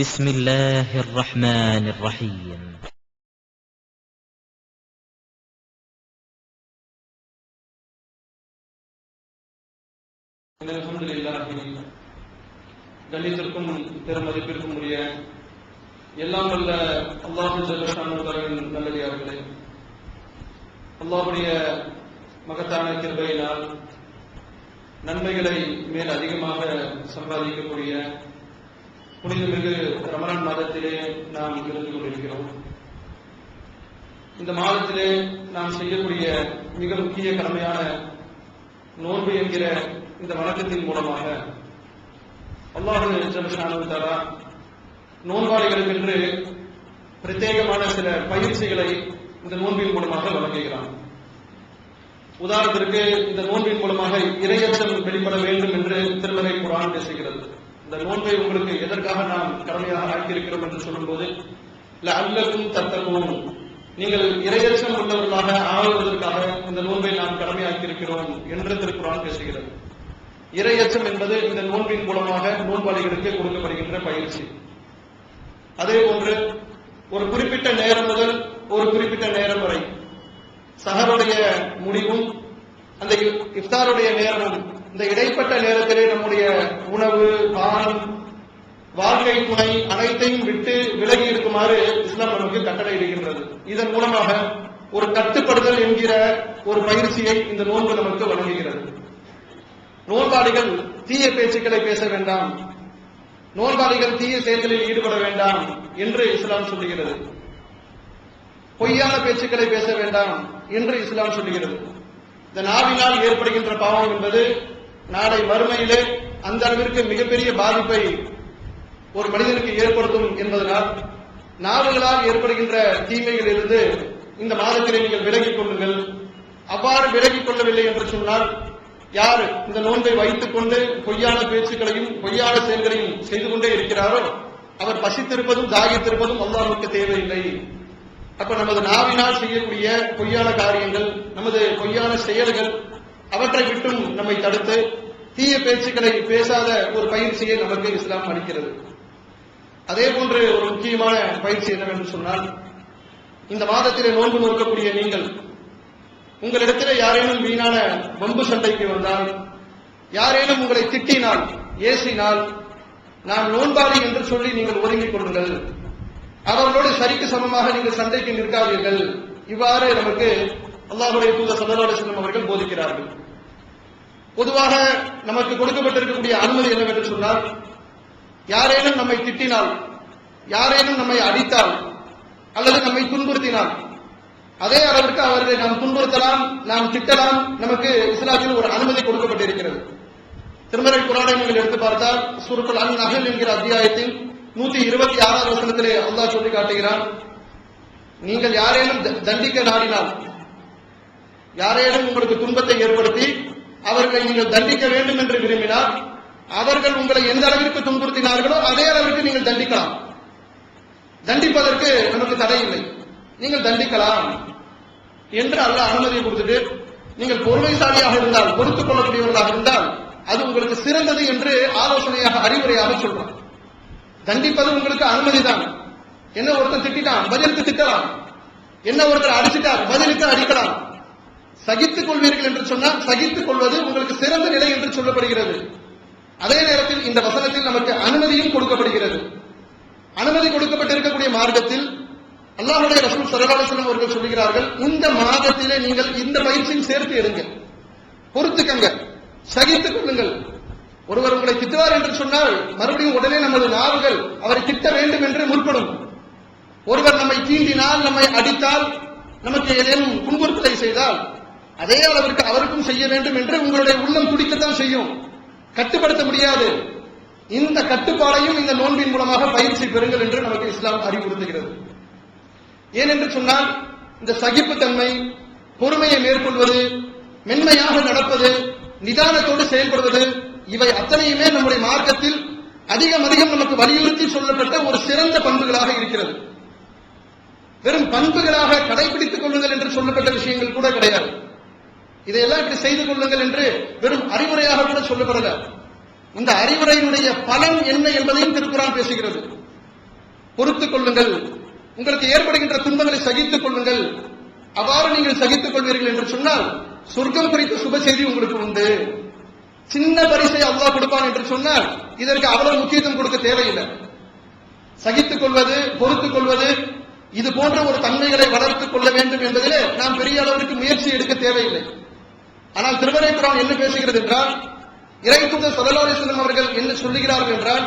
بسم الله الرحمن الرحيم. கண்ணியத்திற்கும் பெருமதிப்பிற்கும் உரிய எல்லாம் வல்ல அல்லாஹ் ஜல்ல ஷானுஹு நல்லடியார்களே, அல்லாஹ்வுடைய மகத்தான கிருபையினால் நன்மைகளை மேல் அதிகமாக சம்பாதிக்கக்கூடிய புனிதமிகு ரமலான் மாதத்திலே நாம் இருந்து கொண்டிருக்கிறோம். இந்த மாதத்திலே நாம் செய்யக்கூடிய மிக முக்கிய கடமையான நோன்பு என்கிற இந்த வணக்கத்தின் மூலமாக அல்லாஹ் ஜல்ல ஷானுஹு தஆலா நோன்பாளிகளுக்கென்று பிரத்யேகமான சில பயிற்சிகளை இந்த நோன்பின் மூலமாக வழங்குகிறான். உதாரணத்திற்கு, இந்த நோன்பின் மூலமாக இறையச்சம் வெளிப்பட வேண்டும் என்று திருமறை குர்ஆன் பேசுகிறது. இந்த நோன்பை உங்களுக்கு எதற்காக நாம் கடமையாக ஆக்கியிருக்கிறோம் என்று சொல்லும்போது, லஅல்லக்கும் தத்தகூன், நீங்கள் இறையச்சம் உள்ளவர்களாக ஆகுவதற்காக இந்த நோன்பை நாம் கடமையாக்கியிருக்கிறோம் என்று திருக்குர்ஆன் பேசுகிறது. இறையச்சம் என்பது இந்த நோன்பின் மூலமாக நோன்பாளிகளுக்கு கொடுக்கப்படுகின்ற பயிற்சி. அதே போன்று ஒரு குறிப்பிட்ட நேரம் முதல் ஒரு குறிப்பிட்ட நேரம் வரை, சஹருடைய முடிவும் அந்த இஃப்தாருடைய நேரமும், இந்த இடைப்பட்ட நேரத்திலே நம்முடைய உணவு, பானம், வாழ்க்கை துணை அனைத்தையும் விட்டு விலகி இருக்குமாறு இஸ்லாம் நமக்கு கட்டளை இடுகின்றது. இதன் மூலமாக ஒரு கட்டுப்படுதல் என்கிற ஒரு பயிற்சியை இந்த நோன்பு நமக்கு வழங்குகிறது. நோன்பாளிகள் தீய பேச்சுக்களை பேச வேண்டாம், நோன்பாளிகள் தீய செயல்களில் ஈடுபட வேண்டாம் என்று இஸ்லாம் சொல்லுகிறது. பொய்யான பேச்சுக்களை பேச வேண்டாம் என்று இஸ்லாம் சொல்லுகிறது. இந்த நாவினால் ஏற்படுகின்ற பாவம் என்பது நாளை மறுமையிலே அந்த அளவிற்கு மிகப்பெரிய பாதிப்பை ஒரு மனிதனுக்கு ஏற்படுத்தும் என்பதனால் நாவுகளால் ஏற்படுகின்ற தீமைகள் இருந்து இந்த மாதத்திலே நீங்கள் விலகிக் கொள்ளுங்கள். அவ்வாறு விலகிக் கொள்ளவில்லை என்று சொன்னால், யார் இந்த நோன்பை வைத்துக் கொண்டு பொய்யான பேச்சுக்களையும் பொய்யான செயல்களையும் செய்து கொண்டே இருக்கிறாரோ அவர் பசித்திருப்பதும் தாகித்திருப்பதும் அல்லாஹ்வுக்கு தேவையில்லை. அப்ப நமது நாவினால் செய்யக்கூடிய பொய்யான காரியங்கள், நமது பொய்யான செயல்கள், அவற்றை விட்டும் நம்மை தடுத்து தீய பேச்சுக்களை பேசாத ஒரு பயிற்சியை நமக்கு இஸ்லாம் அளிக்கிறது. அதே போன்று ஒரு முக்கியமான பயிற்சி என்னவென்று சொன்னால், இந்த மாதத்திலே நோன்பு நோக்கக்கூடிய நீங்கள் உங்களிடத்தில் யாரேனும் வீணான வம்பு சண்டைக்கு வந்தால், யாரேனும் உங்களை திட்டினால், ஏசினால், நான் நோன்பாளி என்று சொல்லி நீங்கள் ஒதுங்கிக் கொள்ளுங்கள். அவர்களோடு சரிக்கு சமமாக நீங்கள் சண்டைக்கு நிற்காதீர்கள். இவ்வாறு நமக்கு அல்லாஹ்வுடைய தூதர் ஸல்லல்லாஹு அலைஹி வஸல்லம் அவர்கள் போதிக்கிறார்கள். பொதுவாக நமக்கு கொடுக்கப்பட்டிருக்கக்கூடிய அனுமதி என்னவென்று சொன்னால், யாரேனும் நம்மை திட்டினால், யாரேனும் நம்மை அடித்தால் அல்லது நம்மை துன்புறுத்தினால், அதே அளவிற்கு அவர்களை நாம் துன்புறுத்தலாம், நாம் திட்டலாம். நமக்கு இஸ்லாத்தில் ஒரு அனுமதி கொடுக்கப்பட்டிருக்கிறது. திருமறை குர்ஆனை நீங்கள் எடுத்து பார்த்தால், சூரத்துல் அன்-நஹ்ல் என்கிற அத்தியாயத்தின் 126வது வசனத்திலே அல்லாஹ் சொல்லி காட்டுகிறான், நீங்கள் யாரேனும் தண்டிக்க நாடினால், யாரேனும் உங்களுக்கு துன்பத்தை ஏற்படுத்தி அவர்களை நீங்கள் தண்டிக்க வேண்டும் என்று விரும்பினால், அவர்கள் உங்களை எந்த அளவிற்கு துன்புறுத்தினார்களோ அதே அளவிற்கு நீங்கள் தண்டிக்கலாம். தண்டிப்பதற்கு நமக்கு தடை இல்லை, நீங்கள் தண்டிக்கலாம் என்று அல்லாஹ் அனுமதியை கொடுத்துட்டு, நீங்கள் பொறுமைசாலியாக இருந்தால், பொறுத்துக் கொள்ளக்கூடியவர்களாக இருந்தால் அது உங்களுக்கு சிறந்தது என்று ஆலோசனையாக, அறிவுரையாக சொல்றான். தண்டிப்பது உங்களுக்கு அனுமதிதான். என்ன ஒருத்தர் திட்டான், பதிலுக்கு திட்டலாம். என்ன ஒருத்தர் அடிச்சிட்டார், பதிலுக்கு அடிக்கலாம். சகித்துக் கொள்வீர்கள் என்று சொன்னால் சகித்துக் கொள்வது உங்களுக்கு சிறந்த நிலை என்று சொல்லப்படுகிறது. அதே நேரத்தில் இந்த வசனத்தில் நமக்கு அனுமதியும் கொடுக்கப்படுகிறது. அனுமதி கொடுக்கப்பட்டிருக்கக்கூடிய மார்க்கத்தில் அல்லாஹ்வுடைய ரசூல் ஸல்லல்லாஹு அலைஹி வஸல்லம் அவர்கள் சொல்கிறார்கள், இந்த மாதத்திலே நீங்கள் இந்த பயிற்சியும் சேர்த்து எடுங்க, பொறுத்துக்கங்க, சகித்துக் கொள்ளுங்கள். ஒருவர் உங்களை திட்டுவார் என்று சொன்னால் மறுபடியும் உடனே நமது நாவுகள் அவரை திட்ட வேண்டும் என்று முற்படும். ஒருவர் நம்மை தீண்டினால், நம்மை அடித்தால், நமக்கு ஏதேனும் துன்புறுத்தலை செய்தால் அதே அளவிற்கு அவருக்கும் செய்ய வேண்டும் என்று உங்களுடைய உள்ளம் துடிக்கத்தான் செய்யும், கட்டுப்படுத்த முடியாது. இந்த கட்டுப்பாடையும் இந்த நோன்பின் மூலமாக பயிற்சி பெறுங்கள் என்று நமக்கு இஸ்லாம் அறிவுறுத்துகிறது. ஏனென்று சொன்னால், இந்த சகிப்புத்தன்மை, பொறுமையை மேற்கொள்வது, மென்மையாக நடப்பது, நிதானத்தோடு செயல்படுவது, இவை அத்தனையுமே நம்முடைய மார்க்கத்தில் அதிகம் நமக்கு வலியுறுத்தி சொல்லப்பட்ட ஒரு சிறந்த பண்புகளாக இருக்கிறது. வெறும் பண்புகளாக கடைபிடித்துக் கொள்ளுங்கள் என்று சொல்லப்பட்ட விஷயங்கள் கூட கிடையாது. இதையெல்லாம் இப்படி செய்து கொள்ளுங்கள் என்று வெறும் அறிவுரையாக கூட சொல்லப்படல. இந்த அறிவுரையினுடைய பலன் என்ன என்பதையும் திருக்குர்ஆன் பேசுகிறது. பொறுத்துக் கொள்ளுங்கள், உங்களுக்கு ஏற்படுகின்ற துன்பங்களை சகித்துக் கொள்ளுங்கள். அவ்வாறு நீங்கள் சகித்துக் கொள்வீர்கள் என்று சொன்னால் சொர்க்கம் குறித்த சுப செய்தி உங்களுக்கு உண்டு. சின்ன பரிசை அல்லாஹ் கொடுப்பான் என்று சொன்னால் இதற்கு அவ்வளவு முக்கியத்துவம் கொடுக்க தேவையில்லை. சகித்துக் கொள்வது, பொறுத்துக் கொள்வது, இது போன்ற ஒரு தன்மைகளை வளர்த்துக் கொள்ள வேண்டும் என்பதிலே நாம் பெரிய அளவிற்கு முயற்சி எடுக்க தேவையில்லை. ஆனால் திருமறை குர்ஆன் என்ன பேசுகிறது என்றால், இறைத்தூதர் ஸல்லல்லாஹு அலைஹி வஸல்லம் அவர்கள் என்ன சொல்லுகிறார்கள் என்றால்,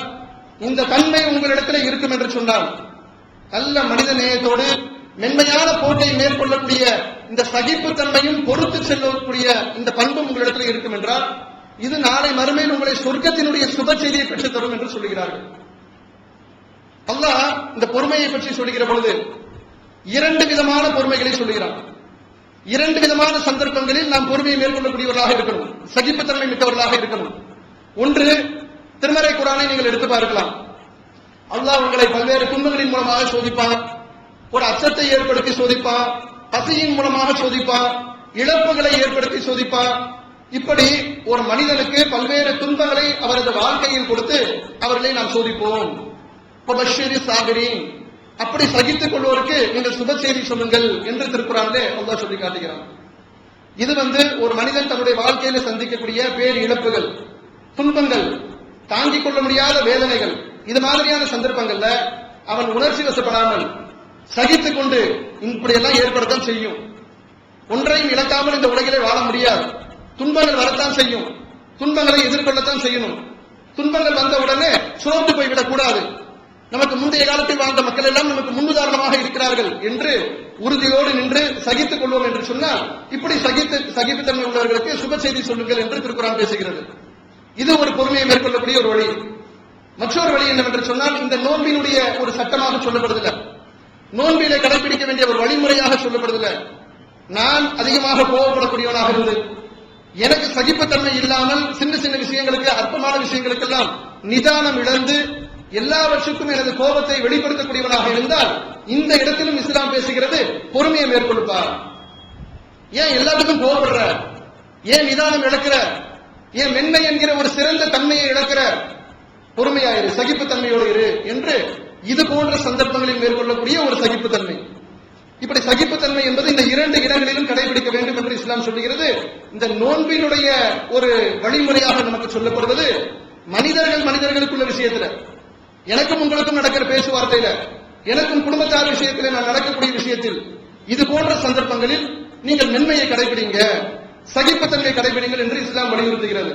இந்த தன்மை உங்களிடத்தில் இருக்கும் என்று சொன்னால், நல்ல மனித நேயத்தோடு மென்மையான போட்டை மேற்கொள்ளக்கூடிய இந்த சகிப்பு தன்மையும் பொறுத்து செல்லக்கூடிய இந்த பண்பும் உங்களிடத்தில் இருக்கும் என்றால், இது நாளை மறுமையில் உங்களை சொர்க்கத்தினுடைய சுப செய்தியை பெற்றுத் தரும் என்று சொல்லுகிறார்கள். அல்லாஹ் இந்த பொறுமையை பற்றி சொல்லுகிற பொழுது இரண்டு விதமான பொறுமைகளை சொல்லுகிறான். இரண்டு விதமான சந்தர்ப்பங்களில் நாம் பொறுமையை மேற்கொள்ளக்கூடியவர்களாக இருக்கணும், சகிப்புத்தன்மை மிக்கவர்களாக இருக்கணும். ஒன்று, திருமறை குர்ஆனை நீங்கள் எடுத்து பார்க்கலாம். அல்லாஹ் உங்களை பல்வேறு துன்பங்களின் மூலமாக சோதிப்பான், ஒரு அச்சத்தை ஏற்படுத்தி சோதிப்பான், பசியின் மூலமாக சோதிப்பான், இழப்புகளை ஏற்படுத்தி சோதிப்பான். இப்படி ஒரு மனிதனுக்கு பல்வேறு துன்பங்களை அவரது வாழ்க்கையில் கொடுத்து அவர்களை நாம் சோதிப்போம். அப்படி சகித்துக் கொள்வோருக்கு நீங்கள் சுப செய்தி சொல்லுங்கள் என்று திருக்குறானிலே அல்லாஹ் சொல்லி காட்டுகிறான். இது ஒரு மனிதன் தன்னுடைய வாழ்க்கையில சந்திக்கக்கூடிய பேர் இழப்புகள், துன்பங்கள், தாங்கிக் கொள்ள முடியாத வேதனைகள், இது மாதிரியான சந்தர்ப்பங்கள்ல அவன் உணர்ச்சி வசப்படாமல் சகித்துக் கொண்டு இப்படியெல்லாம் ஏற்படத்தான் செய்யும். ஒன்றையும் இழக்காமல் இந்த உலகிலே வாழ முடியாது. துன்பங்கள் வரத்தான் செய்யும், துன்பங்களை எதிர்கொள்ளத்தான் செய்யணும். துன்பங்கள் வந்த உடனே சோர்ந்து போய்விடக் கூடாது. நமக்கு முந்தைய காலத்தில் வாழ்ந்த மக்கள் எல்லாம் நமக்கு முன்னுதாரணமாக இருக்கிறார்கள் என்று உறுதியோடு நின்று சகித்துக் கொள்வோம் என்று சொன்னால், இப்படி சகிப்புத்தன்மை உள்ளவர்களுக்கு சுப செய்தி சொல்லுங்கள் என்று திருக்குறான் பேசுகிறது. இது ஒரு பொறுமையை மேற்கொள்ளக்கூடிய ஒரு வழி. மற்றொரு வழி என்னவென்று சொன்னால், இந்த நோன்பினுடைய ஒரு சட்டமாக சொல்லப்படுதில்லை, நோன்பிலே கடைபிடிக்க வேண்டிய ஒரு வழிமுறையாக சொல்லப்படுதில்லை. நான் அதிகமாக கோபப்படக்கூடியவனாக இருந்து எனக்கு சகிப்புத்தன்மை இல்லாமல் சின்ன சின்ன விஷயங்களுக்கு, அற்பமான விஷயங்களுக்கெல்லாம் நிதானம் இழந்து எல்லாவற்றுக்கும் எனது கோபத்தை வெளிப்படுத்தக்கூடியவனாக இருந்தால், இந்த இடத்திலும் இஸ்லாம் பேசுகிறது பொறுமையை மேற்கொள்ளுப்பா. ஏன் எல்லாத்துக்கும் கோபப்படுற, ஏன் நிதானம் இழக்கிற, ஏன் மென்மை என்கிற ஒரு சிறந்த தன்மையை இழக்கிற, பொறுமையாயிரு, சகிப்புத்தன்மையோடு இரு என்று இது போன்ற சந்தர்ப்பங்களில் மேற்கொள்ளக்கூடிய ஒரு சகிப்புத்தன்மை. இப்படி சகிப்புத்தன்மை என்பது இந்த இரண்டு இடங்களிலும் கடைபிடிக்க வேண்டும் என்று இஸ்லாம் சொல்லுகிறது. இந்த நோன்பினுடைய ஒரு வழிமுறையாக நமக்கு சொல்லப்படுவது மனிதர்களுக்குள்ள விஷயத்துல, எனக்கும் உங்களுக்கும் நடக்கிற பேச்சுவார்த்தையில, எனக்கும் குடும்பத்தார் விஷயத்தில் நான் நடக்கக்கூடிய விஷயத்தில், இது போன்ற சந்தர்ப்பங்களில் நீங்கள் மென்மையை கடைபிடிங்க, சகிப்புத்தன்மை கடைபிடிங்கள் என்று இஸ்லாம் வலியுறுத்துகிறது.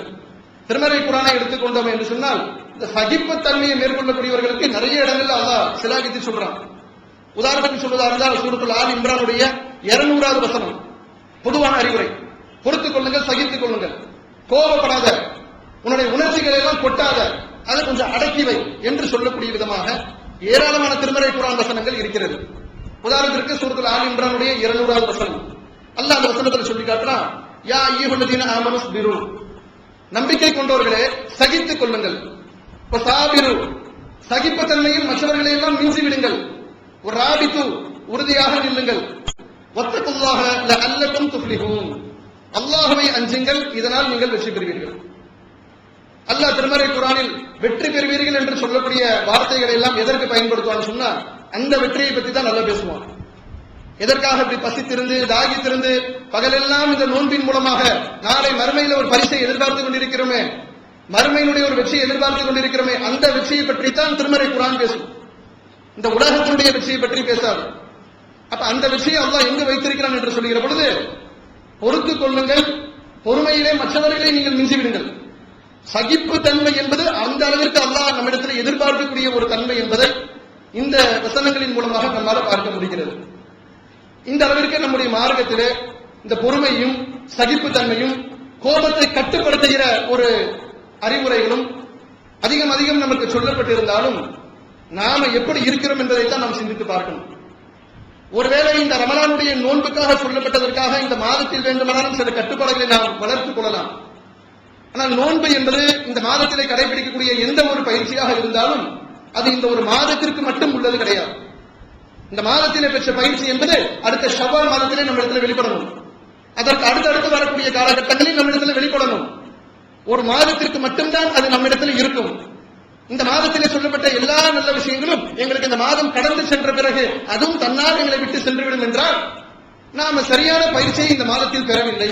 திருமறை குர்ஆனை எடுத்துக்கொண்டோம் என்று சொன்னால், இந்த சகிப்புத்தன்மையை மேற்கொள்ளக்கூடியவர்களுக்கு நிறைய இடங்களில் அல்லாஹ் சிலாகித்து சொல்றான். உதாரணத்துக்கு சொல்வதாக இருந்தால் சூரத்துல் ஆல் இம்ரானுடைய 200வது வசனம் பொதுவான அறிவுரை, பொறுத்துக் கொள்ளுங்கள், சகித்துக் கொள்ளுங்கள், கோபப்படாத, உன்னுடைய உணர்ச்சிகளை எல்லாம் கொட்டாத, அதை கொஞ்சம் அடக்கி வை என்று சொல்லக்கூடிய விதமாக ஏராளமான திருமறை குர்ஆன் வசனங்கள் இருக்கிறது. உதாரணத்திற்கு சூரத்துல் ஆல் இம்ரானுடைய 200வது வசனம் அல்லாஹ் அந்த வசனத்தில் சொல்லி காட்டுறான், யா அய்யுஹல்லதீன ஆமனு ஸ்பிரு, நம்பிக்கை கொண்டவர்களே சகித்துக் கொள்ளுங்கள், வஸாபிரு, சகிப்புத்தன்மையில் மற்றவர்களை எல்லாம் மிஞ்சி விடுங்கள், ஒரு ராபித்து, உறுதியாக நில்லுங்கள், வத்தகுல்லாஹ லஅல்லகும் துஃப்லிஹூன், அல்லாஹ்வை அஞ்சுங்கள், இதனால் நீங்கள் வெற்றி பெறுவீர்கள். அல்லாஹ் திருமறை குர்ஆனில் வெற்றி பெறுவீர்கள் என்று சொல்லக்கூடிய வார்த்தைகளை எல்லாம் எதற்கு பயன்படுத்துவான்னு சொன்னா, அந்த வெற்றியை பற்றி தான் நல்லா பேசுவான். எதற்காக இப்படி பசித்திருந்து தாகித்திருந்து பகலெல்லாம் இந்த நோன்பின் மூலமாக நாளை மறுமையில ஒரு பரிசை எதிர்பார்த்து கொண்டிருக்கிறோமே, மறுமையினுடைய ஒரு வெற்றியை எதிர்பார்த்து கொண்டிருக்கிறோமே, அந்த வெற்றியை பற்றித்தான் திருமறை குர்ஆன் பேசும். இந்த உலகத்தினுடைய வெற்றியை பற்றி பேசாது. அப்ப அந்த வெற்றியை அல்லாஹ் எங்கு வைத்திருக்கிறான் என்று சொல்லுகிற பொழுது, பொறுத்துக் கொள்ளுங்கள், பொறுமையிலே மற்றவர்களை நீங்கள் மிஞ்சிவிடுங்கள். சகிப்பு தன்மை என்பது அந்த அளவிற்கு அல்லாஹ் நம்மிடத்தில் எதிர்பார்க்கக்கூடிய ஒரு தன்மை என்பதை இந்த வசனங்களின் மூலமாக நம்மால் பார்க்க முடிகிறது. இந்த அளவிற்கு நம்முடைய மார்க்கத்திலே இந்த பொறுமையும் சகிப்பு தன்மையும் கோபத்தை கட்டுப்படுத்துகிற ஒரு அறிவுரைகளும் அதிகம் அதிகம் நமக்கு சொல்லப்பட்டிருந்தாலும், நாம எப்படி இருக்கிறோம் என்பதைத்தான் நாம் சிந்தித்து பார்க்கணும். ஒருவேளை இந்த ரமலானுடைய நோன்புக்காக சொல்லப்பட்டதற்காக இந்த மாதத்தில் வேண்டுமானாலும் சில கட்டுப்பாடுகளை நாம் வளர்த்துக் கொள்ளலாம். ஆனால் நோன்பு என்பது இந்த மாதத்திலே கடைபிடிக்கக்கூடிய எந்த ஒரு பயிற்சியாக இருந்தாலும் அது இந்த ஒரு மாதத்திற்கு மட்டும் உள்ளது கிடையாது. இந்த மாதத்திலே பெற்ற பயிற்சி என்பது அடுத்த ஷவ்வால் மாதத்திலே நம்ம இடத்துல வெளிப்படணும், அதற்கு அடுத்தடுத்து வரக்கூடிய காலகட்டங்களில் நம்ம இடத்துல வெளிப்படணும். ஒரு மாதத்திற்கு மட்டும்தான் அது நம்ம இடத்துல இருக்கும். இந்த மாதத்திலே சொல்லப்பட்ட எல்லா நல்ல விஷயங்களும் எங்களுக்கு அந்த மாதம் கடந்து சென்ற பிறகு அதுவும் தன்னால் எங்களை விட்டு சென்றுவிடும் என்றால் நாம சரியான பயிற்சியை இந்த மாதத்தில் பெறவில்லை.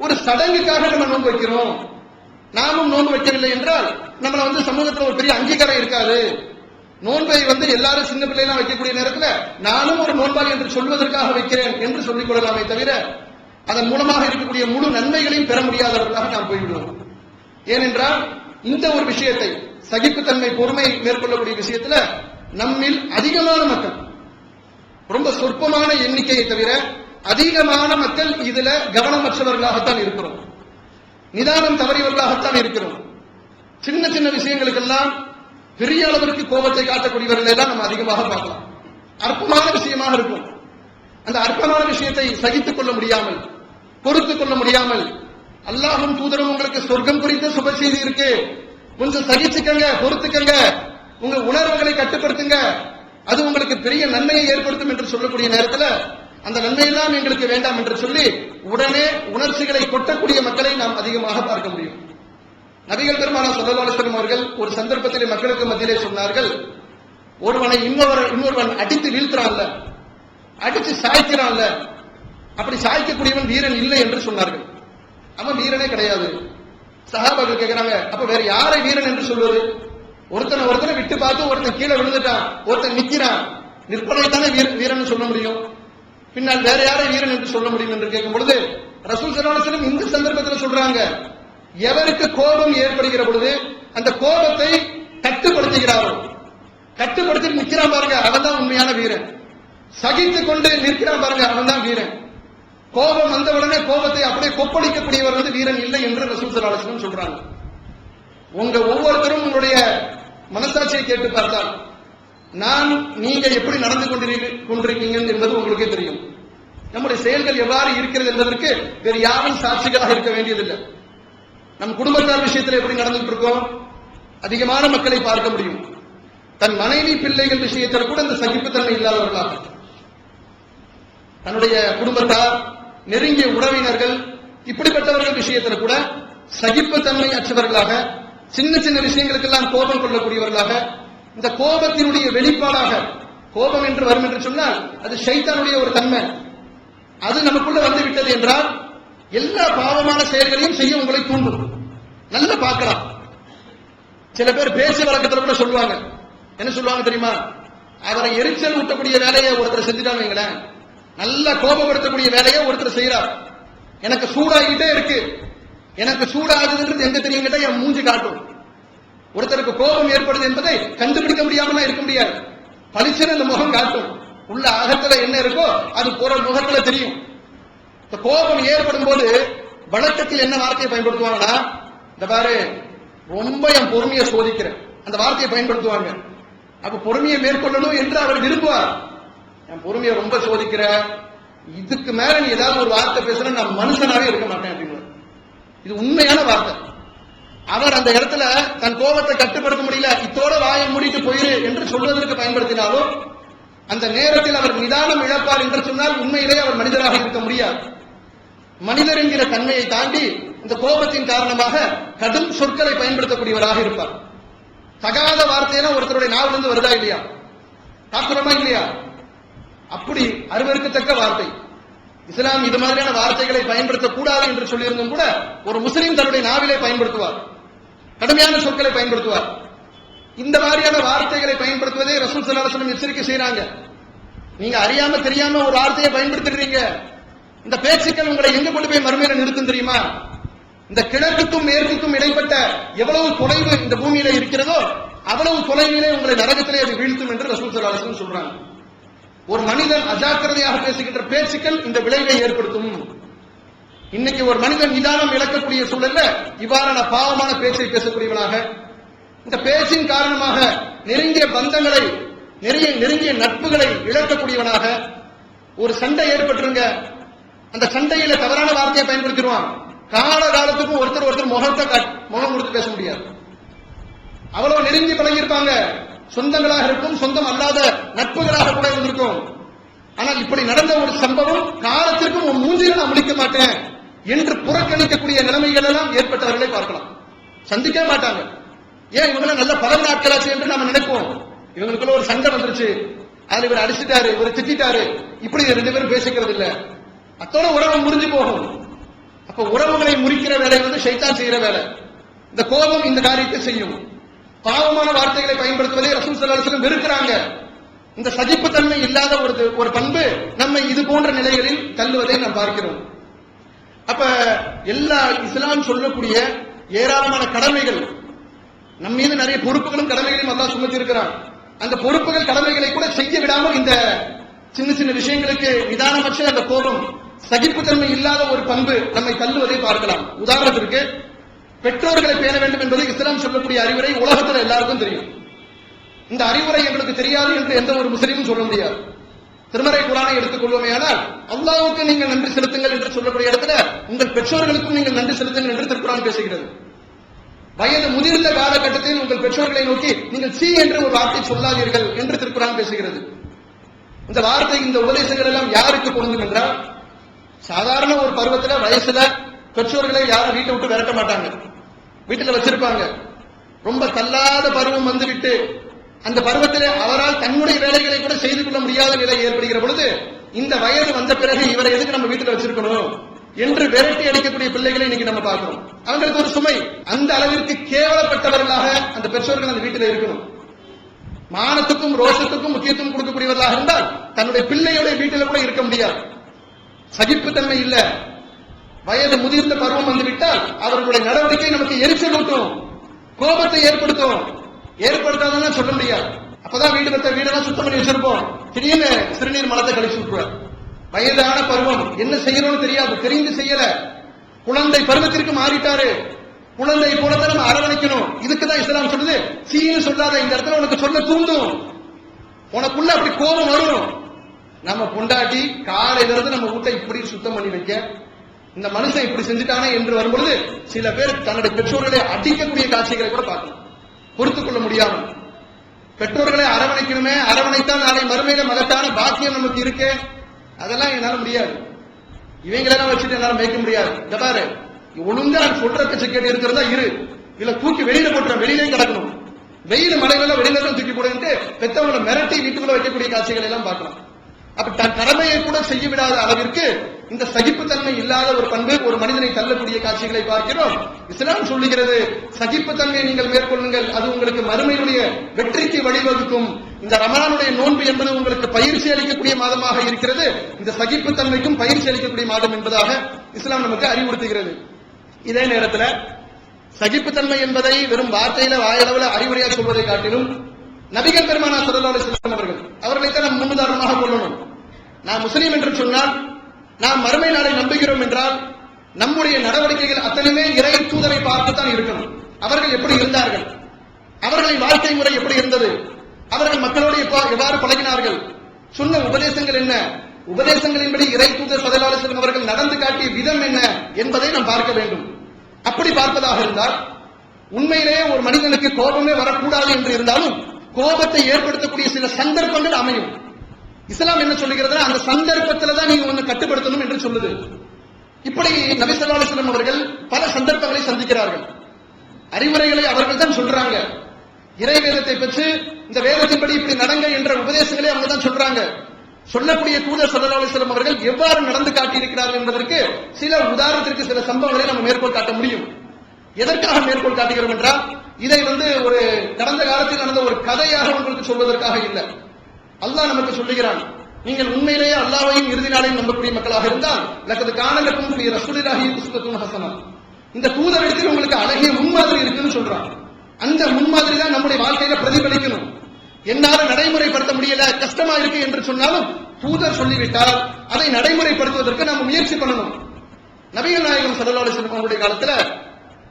ஒரு சடங்குக்காக நம்ம நோன்பு வைக்கிறோம், நாமும் நோன்பு வைக்கவில்லை என்றால் நம்மள சமூகத்தில் ஒரு பெரிய அங்கீகாரம் இருக்காது. நோன்பை எல்லாரும் சின்ன பிள்ளைலாம் வைக்கக்கூடிய நேரத்தில் நானும் ஒரு நோன்பாளி என்று சொல்வதற்காக வைக்கிறேன் என்று சொல்லிக் கொள்ளலாமே தவிர அதன் மூலமாக இருக்கக்கூடிய முழு நன்மைகளையும் பெற முடியாதவர்களாக நாம் போய்விடுவோம். ஏனென்றால் இந்த ஒரு விஷயத்தை சகிப்புத்தன்மை பொறுமை மேற்கொள்ளக்கூடிய விஷயத்துல நம்மில் அதிகமான மக்கள், ரொம்ப சொற்பமான எண்ணிக்கையை தவிர அதிகமான மக்கள் இதுல கவனமற்றவர்களாகத்தான் இருக்கிறோம், நிதானம் தவறியவர்களாகத்தான் இருக்கிறோம். சின்ன சின்ன விஷயங்களுக்கெல்லாம் பெரிய அளவிற்கு கோபத்தை காட்டக்கூடியவர்கள் எல்லாம் நம்ம அதிகமாக பார்க்கலாம். அற்பமான விஷயமாக இருக்கும், அந்த அற்பமான விஷயத்தை சகித்துக் கொள்ள முடியாமல், பொறுத்துக் கொள்ள முடியாமல், அல்லாஹ்வும் தூதரும் உங்களுக்கு சொர்க்கம் குறித்த சுப செய்தி இருக்கு, கொஞ்சம் சகிச்சுக்கங்க, பொறுத்துக்கங்க, உங்க உணர்வுகளை கட்டுப்படுத்துங்க, அது உங்களுக்கு பெரிய நன்மையை ஏற்படுத்தும் என்று சொல்லக்கூடிய நேரத்தில் அந்த நன்மையெல்லாம் எங்களுக்கு வேண்டாம் என்று சொல்லி உடனே உணர்ச்சிகளை கொட்டக்கூடிய மக்களை நாம் அதிகமாக பார்க்க முடியும். நபிகள் பெருமானார் ஸல்லல்லாஹு அலைஹி வஸல்லம் அவர்கள் ஒரு சந்தர்ப்பத்திலே மக்களுக்கு மத்தியிலே சொன்னார்கள், ஒருவனை இன்னொருவன் அடித்து வீழ்த்துறான்ல, அடித்து சாய்க்கிறான்ல, அப்படி சாய்க்கக்கூடியவன் வீரன் இல்லை என்று சொன்னார்கள். அவன் வீரனே கிடையாது. சஹாபாக்கள் கேட்கிறாங்க, அப்ப வேற யாரை வீரன் என்று சொல்வது? ஒருத்தனை விட்டு பார்த்து ஒருத்தன் கீழே விழுந்துட்டான், ஒருத்தன் நிக்கிறான், நிற்பனை தானே வீரன் சொல்ல முடியும், பின்னால் வேற யாரை வீரன் என்று சொல்ல முடியும் என்று கேட்கும் பொழுது ரசூல் ஸல்லல்லாஹு அலைஹி வஸல்லம் இந்த சந்தர்ப்பத்தில் சொல்றாங்க, எவருக்கு கோபம் ஏற்படுகிற பொழுது அந்த கோபத்தை கட்டுப்படுத்துகிறாரோ, கட்டுப்படுத்தி நிற்கிறான் பாருங்க, அவன் தான் உண்மையான வீரன். சகித்துக் கொண்டு நிற்கிறான் பாருங்க, அவன் தான் வீரன். கோபம் வந்த உடனே கோபத்தை அப்படியே கொப்பளிக்கக்கூடியவர் வீரன் இல்லை என்று ரசூல் ஸல்லல்லாஹு அலைஹி வஸல்லம் சொல்றாங்க. உங்க ஒவ்வொருத்தரும் உங்களுடைய மனசாட்சியை கேட்டு பார்த்தால் நீங்க எப்படி நடந்து கொண்டிருக்கீங்க என்பது உங்களுக்கே தெரியும். நம்முடைய செயல்கள் எவ்வாறு இருக்கிறது என்பதற்கு வேறு யாரும் சாட்சிகளாக இருக்க வேண்டியதில்லை. நம் குடும்பத்தார் விஷயத்தில் எப்படி நடந்துட்டு இருக்கோம், அதிகமான மக்களை பார்க்க முடியும். தன் மனைவி பிள்ளைகள் விஷயத்தில் கூட இந்த சகிப்புத்தன்மை இல்லாதவர்களாக, தன்னுடைய குடும்பத்தார் நெருங்கிய உறவினர்கள் இப்படிப்பட்டவர்கள் விஷயத்தில் கூட சகிப்புத்தன்மை அற்றவர்களாக, சின்ன சின்ன விஷயங்களுக்கெல்லாம் கோபம் கொள்ளக்கூடியவர்களாக, இந்த கோபத்தினுடைய வெளிப்பாடாக, கோபம் என்று வரும் என்று சொன்னால் அது ஷைத்தானுடைய ஒரு தன்மை, அது நமக்குள்ள வந்து விட்டது என்றால் எல்லா பாவமான செயல்களையும் செய்ய உங்களை தூண்டும். நல்லா பார்க்கலாம். சில பேர் பேச்சு வழக்கத்தில் கூட சொல்லுவாங்க, என்ன சொல்லுவாங்க தெரியுமா, அவரை எரிச்சல் ஊட்டக்கூடிய வேலையை ஒருத்தர் செஞ்சுட்டாங்க வைங்களேன், நல்லா கோபப்படுத்தக்கூடிய வேலையை ஒருத்தர் செய்யறார், எனக்கு சூடாகிட்டே இருக்கு, எனக்கு சூடாகுதுன்றது எங்க தெரியும் கேட்டா என் மூஞ்சி காட்டும். ஒருத்தருக்கு கோபம் ஏற்படுது என்பதை கண்டுபிடிக்க முடியாமலாம் இருக்க முடியாது, பளிச்சுன்னு அந்த முகம் காட்டும், உள்ள அகத்துல என்ன இருக்கோ அது போற முகத்துல தெரியும். இந்த கோபம் ஏற்படும் போது வழக்கத்தில் என்ன வார்த்தையை பயன்படுத்துவாங்கன்னா, இந்த பாரு ரொம்ப என் பொறுமையை சோதிக்கிறேன், அந்த வார்த்தையை பயன்படுத்துவாங்க. அப்ப பொறுமையை மேற்கொள்ளணும் என்று அவர் விரும்புவார். என் பொறுமையை ரொம்ப சோதிக்கிற, இதுக்கு மேல நீ ஏதாவது ஒரு வார்த்தை பேசுற நான் மனுஷனாவே இருக்க மாட்டேன் அப்படின்னு. இது உண்மையான வார்த்தை. அவர் அந்த இடத்துல தன் கோபத்தை கட்டுப்படுத்த முடியல, இத்தோட வாயை மூடிட்டு போயிரு என்று சொல்வதற்கு பயன்படுத்தினாலும் அந்த நேரத்தில் அவர் நிதானம் இழப்பார் என்று சொன்னால் உண்மையிலேயே அவர் மனிதராக இருக்க முடியாது. மனிதர் என்கிற தன்மையை தாண்டி இந்த கோபத்தின் காரணமாக கடும் சொற்களை பயன்படுத்தக்கூடியவராக இருப்பார். தகாத வார்த்தையெல்லாம் ஒருத்தருடைய நாவிலிருந்து வருதா இல்லையா, தாக்குறமா இல்லையா, அப்படி அருவருக்கத்தக்க வார்த்தை. இஸ்லாம் இது மாதிரியான வார்த்தைகளை பயன்படுத்தக்கூடாது என்று சொல்லியிருந்தும் கூட ஒரு முஸ்லீம் தன்னுடைய நாவிலே பயன்படுத்துவார், கடுமையான சொற்களை பயன்படுத்துவார். இந்த மாதிரியான வார்த்தைகளை பயன்படுத்துவதை ரசூல் ஸல்லல்லாஹு அலைஹி வஸல்லம் எச்சரிக்கை செய்யறாங்க. நீங்க அறியாம தெரியாம ஒரு வார்த்தையை பயன்படுத்துறீங்க, இந்த பேச்சுக்கள் உங்களை எங்க கொண்டு போய் மறுமையில நிறுத்தும் தெரியுமா? இந்த கிழக்குக்கும் மேற்குக்கும் இடைப்பட்ட எவ்வளவு தொலைவு இந்த பூமியில இருக்கிறதோ அவ்வளவு தொலைவிலே உங்களை நரகத்திலே அது வீழ்த்தும் என்று ரசூல் ஸல்லல்லாஹு அலைஹி வஸல்லம் சொல்றாங்க. ஒரு மனிதன் அஜாக்கிரதையாக பேசுகின்ற பேச்சுக்கள் இந்த விளைவை ஏற்படுத்தும். இன்னைக்கு ஒரு மனிதன் நிதானம் இழக்கக்கூடிய சூழல்ல இவ்வாறான பாவமான பேச்சை பேசக்கூடியவனாக, இந்த பேச்சின் காரணமாக நெருங்கிய பந்தங்களை, நெருங்கிய நட்புகளை இழக்கக்கூடியவனாக, ஒரு சண்டை ஏற்பட்டுருங்க, அந்த சண்டையில தவறான வார்த்தையை பயன்படுத்திடுவான், காலத்துக்கும் ஒருத்தர் முகம் கொடுத்து பேச முடியாது, அவ்வளவு நெருங்கி பழகியிருப்பாங்க, சொந்தங்களாக இருக்கும், சொந்தம் அல்லாத நட்புகளாக கூட இருந்திருக்கும். ஆனால் இப்படி நடந்த ஒரு சம்பவம் காலத்திற்கும் ஒரு மூஞ்சில நான் முடிக்க மாட்டேன் என்று புறக்கணிக்கக்கூடிய நிலைமைகள் எல்லாம் ஏற்பட்டவர்களை பார்க்கலாம். சந்திக்க மாட்டாங்க. ஏன் இவங்க நல்ல பல நாட்களாச்சு என்று நாம நினைப்போம். இவங்களுக்குள்ள ஒரு சண்டை வந்துருச்சு, அதுல இவர் அடிச்சுட்டாரு, இவர் திட்டாரு, இப்படி 2 பேரும் பேசிக்கிறது இல்ல, அத்தோட உறவு முறிஞ்சு போகும். அப்ப உறவுகளை முறிக்கிற வேலை ஷைத்தான் செய்யற வேலை. இந்த கோபம் இந்த காரியத்தை செய்யும். பாவமான வார்த்தைகளை பயன்படுத்துவதை ரசூல் ஸல்லல்லாஹு அலைஹி வஸல்லம் வெறுக்கிறாங்க. இந்த சகிப்புத்தன்மை இல்லாத ஒரு பண்பு நம்மை இது போன்ற நிலைகளில் தள்ளுவதை நாம் பார்க்கிறோம். அப்ப எல்லா இஸ்லாம் சொல்லக்கூடிய ஏராளமான கடமைகள், நம் மீது நிறைய பொறுப்புகளும் கடமைகளையும் அல்லாஹ் சுமத்தி இருக்கிறான். அந்த பொறுப்புகள் கடமைகளை கூட செய்ய விடாமல் இந்த சின்ன சின்ன விஷயங்களுக்கு நிதானமற்ற அந்த கோபம், சகிப்புத்தன்மை இல்லாத ஒரு பண்பு நம்மை தள்ளுவதை பார்க்கலாம். உதாரணத்திற்கு, பெற்றோர்களை பேண வேண்டும் என்பது இஸ்லாம் சொல்லக்கூடிய அறிவுரை உலகத்தில் எல்லாருக்கும் தெரியும். இந்த அறிவுரை எங்களுக்கு தெரியாது என்று எந்த ஒரு முஸ்லீமும் சொல்ல முடியாது. திருமறை குர்ஆனை எடுத்துக்கொள்வோமே ஆனால், அல்லாஹ்வுக்கு நீங்கள் நன்றி செலுத்துங்கள் என்று சொல்லக்கூடிய இடத்துல உங்கள் பெற்றோர்களுக்கும் நீங்கள் நன்றி செலுத்துங்கள் என்று திருக்குர்ஆன் பேசுகிறது. வயது முதிர்ந்த காலகட்டத்தில் உங்கள் பெற்றோர்களை நோக்கி நீங்கள் சீ என்று ஒரு வார்த்தை சொல்லாதீர்கள் என்று திருக்குர்ஆன் பேசுகிறது. இந்த வார்த்தை, இந்த உபதேசங்கள் எல்லாம் யாருக்கு பொருந்தும் என்றால், சாதாரண ஒரு பருவத்துல வயசுல பெற்றோர்களை யாரும் வீட்டை விட்டு விரட்ட மாட்டாங்க, வீட்டுல வச்சிருப்பாங்க. ரொம்ப தள்ளாத பருவம் வந்துவிட்டு அந்த பருவத்திலே அவரால் தன்னுடைய வேலைகளை கூட செய்து கொள்ள முடியாத நிலை ஏற்படுகிற பொழுது, இந்த வயது வந்த பிறகு இவரை எதுக்கு நம்ம வீட்டுல வச்சிருக்கணும் என்று விரட்டி அடிக்கக்கூடிய பிள்ளைகளை இன்னைக்கு நம்ம பார்க்கிறோம். அவங்களுக்கு ஒரு சுமை. அந்த அளவிற்கு கேவலப்பட்டவர்களாக அந்த பெற்றோர்கள் அந்த வீட்டில் இருக்கணும். மானத்துக்கும் ரோஷத்துக்கும் முக்கியத்துவம் கொடுக்கக்கூடியவர்களாக இருந்தால் தன்னுடைய பிள்ளையோட வீட்டில் கூட இருக்க முடியாது. சகிப்புத்தன்மை இல்ல, வயது முதிர்ந்த பருவம் வந்துவிட்டால் அவர்களுடைய நடவடிக்கை நமக்கு எரிச்சல் ஊட்டும், கோபத்தை ஏற்படுத்தும். ஏற்படுத்தாதான் சொல்ல முடியாது. அப்பதான் வீடெல்லாம் சுத்தம் பண்ணி வச்சிருப்போம், திடீர்னு சிறுநீர் மலத்தை கழிச்சு விட்டுருவார். வயதான பருவம், என்ன செய்யணும்னு தெரியாது, தெரிந்து செய்யல, குழந்தை பருவத்திற்கு மாறிட்டாரு. குழந்தை போலதான் நம்ம அரவணைக்கணும். இதுக்குதான் இஸ்லாம் சொல்லுது, சீன்னு சொல்லாத, இந்த இடத்துல உனக்கு சொல்ல தூண்டும், உனக்குள்ள அப்படி கோபம் வரும். நம்ம பொண்டாட்டி காலையில இருந்து நம்ம வீட்டை இப்படி சுத்தம் பண்ணி வைக்க, இந்த மனுஷன் இப்படி செஞ்சுட்டானே என்று வரும்பொழுது சில பேர் தன்னுடைய பெற்றோர்களை அடிக்கக்கூடிய காட்சிகளை கூட பார்க்கணும், பொறுத்துக் கொள்ள முடியாமல். பெற்றோர்களை அரவணைக்கணுமே, அரவணைத்தால் நாளை மறுமையில மகத்தான பாக்கியம் நமக்கு இருக்கு, அதெல்லாம் என்னால முடியாது, இவங்களெல்லாம் வச்சுட்டு என்னால மேய்க்க முடியாது. இந்த பாரு, ஒழுங்கா நான் சொல்ற பேச்ச கேட்டு இருக்கிறதா இரு, இல்ல தூக்கி வெளியில போட்டுறேன், வெளியிலே கிடக்கணும், வெயில் மழையில வெளியில தான் தூக்கி போடுன்ட்டு பெற்றவங்களை மிரட்டி வீட்டுக்குள்ள வைக்கக்கூடிய காட்சிகளை எல்லாம் பார்க்கலாம். அப்ப தன் கடமையை கூட செய்ய விடாத அளவிற்கு இந்த சகிப்புத்தன்மை இல்லாத ஒரு பண்பு ஒரு மனிதனை தள்ளக்கூடிய காட்சிகளை பார்க்கிறோம். இஸ்லாம் சொல்லுகிறது, சகிப்புத்தன்மையை நீங்கள் மேற்கொள்ளுங்கள், அது உங்களுக்கு மறுமையுடைய வெற்றிக்கு வழிவகுக்கும். இந்த ரமலானுடைய நோன்பு என்பது உங்களுக்கு பயிற்சி அளிக்கக்கூடிய மாதமாக இருக்கிறது, இந்த சகிப்புத்தன்மைக்கும் பயிற்சி அளிக்கக்கூடிய மாதம் என்பதாக இஸ்லாம் நமக்கு அறிவுறுத்துகிறது. இதே நேரத்தில் சகிப்புத்தன்மை என்பதை வெறும் வார்த்தையில வாயளவுல அறிவுரையா சொல்வதை காட்டிலும் நபிகள் பெருமானார் ஸல்லல்லாஹு அலைஹி வஸல்லம் அவர்களைத்தான் நாம் முன்னுதாரணமாக கொள்ளணும். நாம் முஸ்லீம் என்று சொன்னால், நாம் மறுமை நாளை நம்புகிறோம் என்றால், நம்முடைய நடவடிக்கைகள் அத்தனையுமே இறை தூதரை பார்த்துத்தான் இருக்கணும். அவர்கள் எப்படி இருந்தார்கள், அவர்களின் வாழ்க்கை முறை எப்படி இருந்தது, அவர்கள் மக்களோடு எவ்வாறு பழகினார்கள், சொன்ன உபதேசங்கள் என்ன, உபதேசங்களின்படி இறை தூதர் ஸல்லல்லாஹு அலைஹி வஸல்லம் அவர்கள் நடந்து காட்டிய விதம் என்ன என்பதை நாம் பார்க்க வேண்டும். அப்படி பார்ப்பதாக இருந்தால், உண்மையிலேயே ஒரு மனிதனுக்கு கோபமே வரக்கூடாது என்று இருந்தாலும் கோபத்தை ஏற்படுத்தக்கூடிய சில சந்தர்ப்பங்கள் அமையும். இஸ்லாம் என்ன சொல்லுகிறது, அந்த சந்தர்ப்பத்தில் தான் நீங்க ஒன்னு கட்டுப்படுத்தணும் என்று சொல்லுது. இப்படி நபி ஸல்லல்லாஹு அலைஹி வஸல்லம் அவர்கள் பல சந்தர்ப்பங்களை சந்திக்கிறார்கள். அறிவுரைகளை அவர்கள் தான் சொல்றாங்க. இறை வேதத்தை பெற்று இந்த வேதத்தின்படி இப்படி நடங்க என்ற உபதேசங்களை அவங்க தான் சொல்றாங்க. சொல்லக்கூடிய தூதர் ஸல்லல்லாஹு அலைஹி வஸல்லம் அவர்கள் எவ்வாறு நடந்து காட்டியிருக்கிறார்கள் என்பதற்கு சில உதாரணத்திற்கு சில சம்பவங்களை நம்ம மேற்கோள் காட்ட முடியும். எதற்காக மேற்கோள் காட்டுகிறோம் என்றால், இதை ஒரு கடந்த காலத்தில் நடந்த ஒரு கதையாக உங்களுக்கு சொல்வதற்காக இல்லை. அல்லாஹ் நமக்கு சொல்லுகிறான், நீங்கள் உண்மையிலேயே அல்லாஹ்வையும் இறுதி நாளையும் நம்பக்கூடிய மக்களாக இருந்தால் லக்கத் கான லக்கும் ஃபீ ரசூலில்லாஹி உஸ்வத்துன் ஹஸனா, இந்த தூதரிடத்தில் உங்களுக்கு அழகிய முன்மாதிரி இருக்குன்னு சொல்றான். அந்த முன்மாதிரி தான் நம்முடைய வாழ்க்கையில பிரதிபலிக்கணும். என்னால நடைமுறைப்படுத்த முடியல, கஷ்டமா இருக்கு என்று சொன்னாலும் தூதர் சொல்லிவிட்டால் அதை நடைமுறைப்படுத்துவதற்கு நாம் முயற்சி பண்ணணும். நபிகள் நாயகம் ஸல்லல்லாஹு அலைஹி வஸல்லம் அவருடைய காலத்துல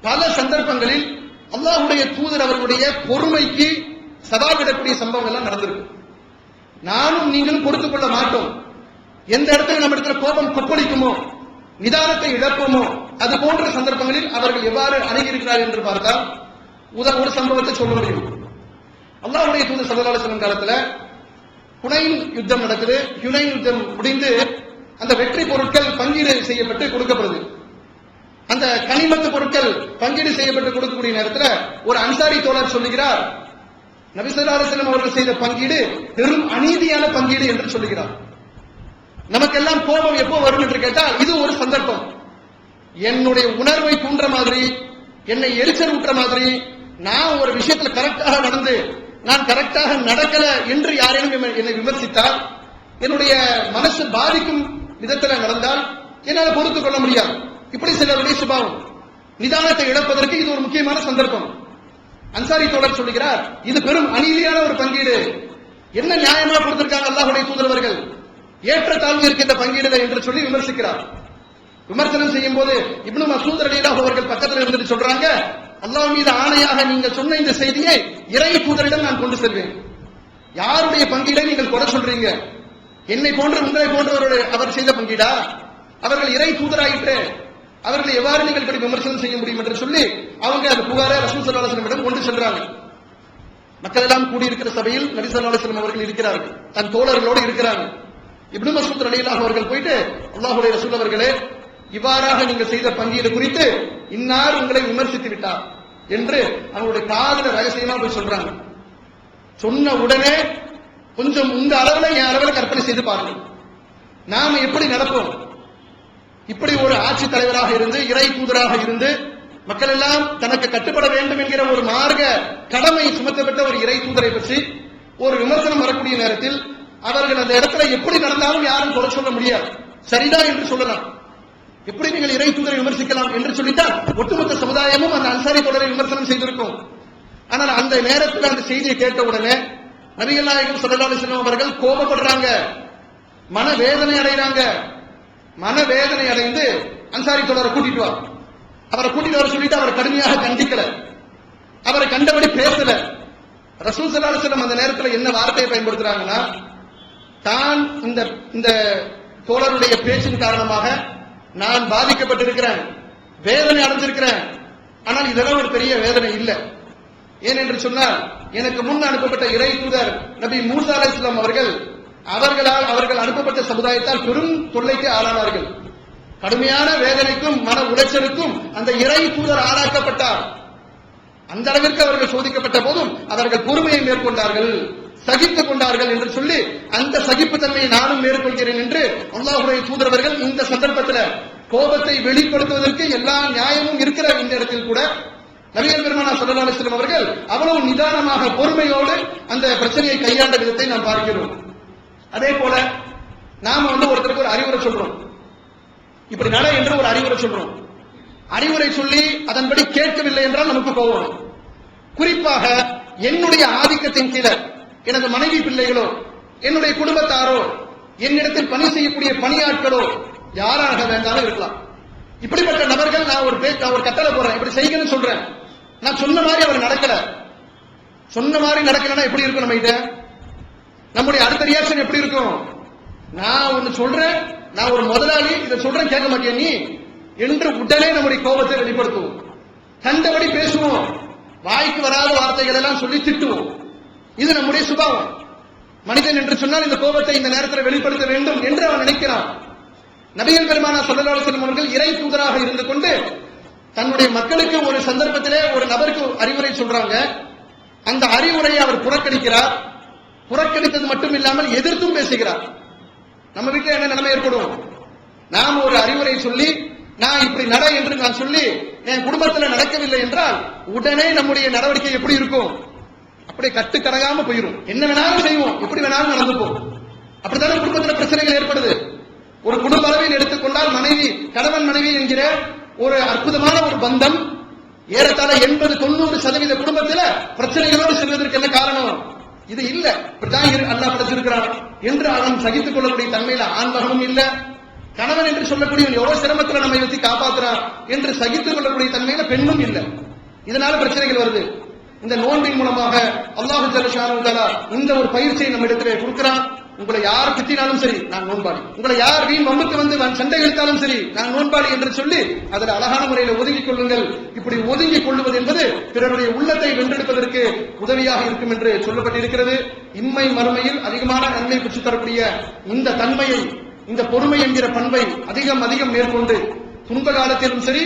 பல சந்தர்ப்பங்களில் அல்லாஹ்வுடைய தூதர் அவர்களுடைய பொறுமைக்கு சவாலிடக்கூடிய சம்பவங்கள் எல்லாம் நடந்திருக்கு. நானும் நீங்களும் பொறுத்துக் கொள்ள மாட்டோம். எந்த இடத்துல நம்ம இடத்துல கோபம் கொப்பளிக்குமோ, நிதானத்தை இழப்போமோ, அது போன்ற சந்தர்ப்பங்களில் அவர்கள் எவ்வாறு அணுகியிருக்கிறார் என்று பார்த்தால் ஒரு சம்பவத்தை சொல்ல முடியும். அல்லாஹ்வுடைய தூதர் ஸல்லல்லாஹு அலைஹி வஸல்லம் காலத்துல ஹுனைன் யுத்தம் நடக்குது. ஹுனைன் யுத்தம் முடிந்து அந்த வெற்றி பொருட்கள் பங்கீடு செய்யப்பட்டு கொடுக்கப்படுது. அந்த கனிமத்து பொருட்கள் பங்கீடு செய்யப்பட்டு கொடுக்கக்கூடிய நேரத்தில் ஒரு அன்சாரி தோழர் சொல்லுகிறார், நபி ஸல்லல்லாஹு அலைஹி வஸல்லம் அவர்கள் செய்த பங்கீடு பெரும் அநீதியான பங்கீடு என்று சொல்லுகிறார். நமக்கெல்லாம் கோபம் எப்போ வரும் என்று கேட்டால் இது ஒரு சந்தர்ப்பம். என்னுடைய உணர்வை தூண்டுற மாதிரி, என்னை எரிச்சல் ஊட்டுற மாதிரி, நான் ஒரு விஷயத்துல கரெக்டாக நடந்து நான் கரெக்டாக நடக்கல என்று யாரேனும் என்னை விமர்சித்தால், என்னுடைய மனசு பாதிக்கும் விதத்தில் நடந்தால் என்னால் பொறுத்துக் கொள்ள முடியாது. இப்படி சிலருடைய சுபாவம். நிதானத்தை இழப்பதற்கு இது ஒரு முக்கியமான சந்தர்ப்பம். அன்சாரி தோழர் சொல்லுகிறார், இது பெரும் அநீதியான ஒரு பங்கீடு. என்ன நியாயமா கொடுத்திருக்காங்க அல்லாஹ்வுடைய தூதரவர்கள், ஏற்றத்தாழ்வு இருக்கின்ற பங்கீடு என்று சொல்லி விமர்சிக்கிறார். விமர்சனம் செய்யும் போது இப்னு மஸ்ஊத் ரலியல்லாஹு அவர்கள் பக்கத்தில் இருந்துட்டு சொல்றாங்க, அல்லாஹ் மீது ஆணையாக நீங்கள் சொன்ன இந்த செய்தியை இறை தூதரிடம் நான் கொண்டு செல்வேன். யாருடைய பங்கீடை நீங்கள் குறை சொல்றீங்க? என்னை போன்று உங்களை போன்றவருடைய அவர் செய்த பங்கீடா? அவர்கள் இறை தூதராயிற்று, அவர்களை எவ்வாறு நீங்கள் இப்படி விமர்சனம் செய்ய முடியும் என்று சொல்லி அவங்க அந்த புகாரை ரசூல் ஸல்லல்லாஹு அலைஹி வஸல்லம் கொண்டு சென்றாங்க. மக்கள் எல்லாம் கூடியிருக்கிற சபையில் நபி ஸல்லல்லாஹு அலைஹி வஸல்லம் அவர்கள் இருக்கிறார்கள், தன் தோழர்களோடு இருக்கிறாங்க. இப்னு மஸ்ஊத் ரலியல்லாஹு அவர்கள் போயிட்டு, அல்லாஹ்வுடைய ரசூல் அவர்களே, இவ்வாறாக நீங்கள் செய்த பங்கீடு குறித்து இன்னார் உங்களை விமர்சித்து விட்டார் என்று அவங்களுடைய காதுல ரகசியமா போய் சொல்றாங்க. சொன்ன உடனே கொஞ்சம் உங்க அளவில் என் அளவில் கற்பனை செய்து பாருங்க, நாம எப்படி நடப்போம்? இப்படி ஒரு ஆட்சி தலைவராக இருந்து, இறை தூதராக இருந்து, மக்கள் எல்லாம் தனக்கு கட்டுப்பட வேண்டும் என்கிற ஒரு மார்க்க கடமை சுமத்தப்பட்ட ஒரு இறை தூதரை பற்றி ஒரு விமர்சனம் வரக்கூடிய நேரத்தில் அவர்கள் அந்த இடத்துல எப்படி நடந்தாலும் யாரும் குறை சொல்ல முடியாது, சரிதான் என்று சொல்லலாம். எப்படி நீங்கள் இறை தூதரை விமர்சிக்கலாம் என்று சொல்லிட்டால் ஒட்டுமொத்த சமுதாயமும் அந்த அன்சாரி தொடரை விமர்சனம் செய்திருக்கும். ஆனால் அந்த நேரத்தில் அந்த செய்தியை கேட்ட உடனே நபிகள் நாயகம் ஸல்லல்லாஹு அலைஹி வஸல்லம் அவர்கள் கோபப்படுறாங்க, மனவேதனை அடைகிறாங்க. மனவேதனை அடைந்து அன்சாரி தொடரை கூட்டிட்டு வா, அவரை கூட்டிட்டு வர சொல்லிட்டு அவரை கடுமையாக கண்டிக்கல, அவரை கண்டபடி பேசல. ரசூல் ஸல்லல்லாஹு அலைஹி வஸல்லம் அந்த நேரத்தில் என்ன வார்த்தையை பயன்படுத்துறாங்கன்னா, தான் இந்த தோழருடைய பேச்சின் காரணமாக நான் பாதிக்கப்பட்டிருக்கிறேன், வேதனை அடைஞ்சிருக்கிறேன். ஆனால் இதெல்லாம் ஒரு பெரிய வேதனை இல்லை. ஏன் என்று சொன்னால், எனக்கு முன் அனுப்பப்பட்ட இறை தூதர் நபி மூசா அலைஹிஸ்ஸலாம் அவர்கள் அனுப்பப்பட்ட சமுதாயத்தால் பெரும் தொல்லைக்கு ஆளானார்கள். கடுமையான வேதனைக்கும் மன உளைச்சலுக்கும் அந்த இறை தூதர் ஆளாக்கப்பட்டார். அந்த அளவிற்கு அவர்கள் சோதிக்கப்பட்ட போதும் அவர்கள் பொறுமையை மேற்கொண்டார்கள், சகித்துக் கொண்டார்கள் என்று சொல்லி அந்த சகிப்புத்தன்மையை நானும் மேற்கொள்கிறேன் என்று அல்லாஹ்வுடைய தூதரவர்கள் இந்த சந்தர்ப்பத்தில் கோபத்தை வெளிப்படுத்துவதற்கு எல்லா நியாயமும் இருக்கிற இந்த இடத்தில் கூட நபிகள் பெருமானார் ஸல்லல்லாஹு அலைஹி வஸல்லம் அவர்கள் அவ்வளவு நிதானமாக பொறுமையோடு அந்த பிரச்சனையை கையாண்ட விதத்தை நாம் பார்க்கிறோம். அதே போல நாம ஒருத்தருக்கு ஒரு அறிவுரை சொல்றோம், இப்படி நட என்று ஒரு அறிவுரை சொல்றோம். அறிவுரை சொல்லி அதன்படி கேட்கவில்லை என்றால் நமக்கு கோபம். குறிப்பாக என்னுடைய ஆதிக்கத்தின் கீழே எனது மனைவி பிள்ளைகளோ, என்னுடைய குடும்பத்தாரோ, என்னிடத்தில் பணி செய்யக்கூடிய பணியாட்களோ யாராக வேண்டாலும் இருக்கலாம். இப்படிப்பட்ட நபர்கள் நான் ஒரு கட்டளை போறேன், இப்படி செய்யணும்னு சொல்றேன், நான் சொன்ன மாதிரி அவர் நடக்கல, சொன்ன மாதிரி நடக்கலன்னா எப்படி இருக்கும் நம்ம கிட்ட? நம்முடைய அடுத்த ரியாக்ஷன் எப்படி இருக்கும்? நான் ஒன்னு சொல்றேன், நான் ஒரு முதலாளி, இதை சொல்றேன் கேட்க மாட்டேன் நீ என்று உடனே நம்முடைய கோபத்தை வெளிப்படுத்துவோம், கண்டபடி பேசுவோம், வாய்க்கு வராத வார்த்தைகள் எல்லாம் சொல்லி திட்டுவோம். இது நம்முடைய சுபாவம். மனிதன் என்று சொன்னால் இந்த கோபத்தை இந்த நேரத்தில் வெளிப்படுத்த வேண்டும் என்று அவன் நினைக்கிறான். நபிகள் பெருமானார் ஸல்லல்லாஹு அலைஹி வஸல்லம் அவர்கள் இறை தூதராக இருந்து கொண்டு தன்னுடைய மக்களுக்கு ஒரு சந்தர்ப்பத்திலே ஒரு நபருக்கு அறிவுரை சொல்றாங்க. அந்த அறிவுரையை அவர் புறக்கணிக்கிறார். புறக்கணித்தது மட்டும் இல்லாமல் எதிர்த்தும் பேசுகிறார். நம்ம வீட்டில் என்ன நிலைமை ஏற்படும்? நாம் ஒரு அறிவுரை சொல்லி நான் இப்படி நட என்று நான் சொல்லி என் குடும்பத்தில் நடக்கவில்லை என்றால் உடனே நம்முடைய நடவடிக்கை எப்படி இருக்கும்? அப்படியே கட்டுக்கடங்காம போயிடும். என்ன வேணாலும் செய்வோம், எப்படி வேணாலும் நடந்துப்போம். அப்படித்தானே குடும்பத்தில் பிரச்சனைகள் ஏற்படுது. ஒரு குடும்ப அளவில் எடுத்துக்கொண்டால் கணவன் மனைவி என்கிற ஒரு அற்புதமான ஒரு பந்தம் ஏறத்தாழ 80-90% குடும்பத்தில் பிரச்சனைகளோடு செல்வதற்கு என்ன காரணம்? இது இல்ல, இப்படிதான் அல்லாஹ் படைச்சிருக்கிறான் என்று அவன் சகித்துக் கொள்ளக்கூடிய தன்மையில ஆண்மகனும் இல்ல, கணவன் என்று சொல்லக்கூடிய எவ்வளவு சிரமத்தில் நம்மை வச்சு காப்பாற்றுறான் என்று சகித்துக் கொள்ளக்கூடிய தன்மையில பெண்ணும் இல்லை. இதனால பிரச்சனைகள் வருது. இந்த நோன்பின் மூலமாக அல்லாஹ் ஜல்ல ஷானஹு தஆலா இந்த ஒரு பயிற்சியை நம்ம இடத்திலே கொடுக்கிறான். உங்களை யார் திட்டினாலும் சரி நான் நோன்பாளி, உங்களை யார் வீண் வம்புக்கு வந்து சண்டை இழுத்தாலும் சரி நான் நோன்பாளி என்று சொல்லி அதில் அழகான முறையில் ஒதுங்கிக் கொள்ளுங்கள். இப்படி ஒதுங்கிக் கொள்வது என்பது பிறருடைய உள்ளத்தை வென்றெடுப்பதற்கு உதவியாக இருக்கும் என்று சொல்லப்பட்டிருக்கிறது. இம்மை மறுமையில் அதிகமான நன்மை பெற்றுத் தரக்கூடிய இந்த தன்மையை, இந்த பொறுமை என்கிற பண்பை அதிகம் மேற்கொண்டு துன்ப காலத்திலும் சரி,